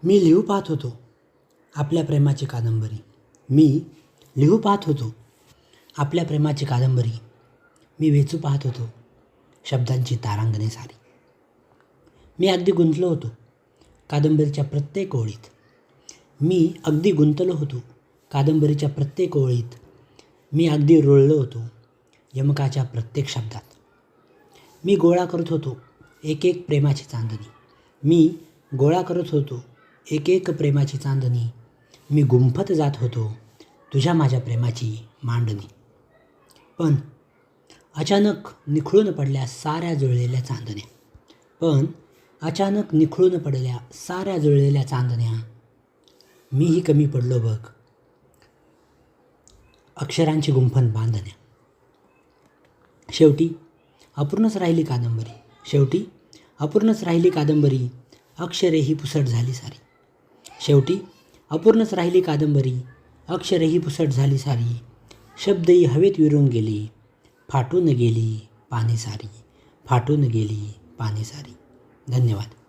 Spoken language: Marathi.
मी लिहू पाहत होतो आपल्या प्रेमाची कादंबरी. मी लिहू पाहत होतो आपल्या प्रेमाची कादंबरी. मी वेचू पाहत होतो शब्दांची तारांगणे सारी. मी अगदी गुंतलो होतो कादंबरीच्या प्रत्येक ओळीत. मी अगदी गुंतलो होतो कादंबरीच्या प्रत्येक ओळीत. मी अगदी रुळलो होतो यमकाच्या प्रत्येक शब्दात. मी गोळा करत होतो एक एक प्रेमाची चांदणी. मी गोळा करत होतो एक एक प्रेमाची चांदणी. मी गुंफत जात होतो तुझ्या माझ्या प्रेमाची मांडणी. पण अचानक निखळून पडल्या साऱ्या जुळलेल्या चांदण्या. अचानक निखळून पडल्या साऱ्या जुळलेल्या चांदण्या. मीही कमी पडलो बघ अक्षरांची गुंफण बांधण्या. शेवटी अपूर्णच राहिली कादंबरी. शेवटी अपूर्णच राहिली कादंबरी. अक्षरेही पुसट झाली सारी. शेवटी अपूर्णच राहिली कादंबरी. अक्षरेही पुसट झाली सारी. शब्दही हवेत विरून गेली. फाटून गेली पाने सारी. फाटून गेली पाने सारी. धन्यवाद.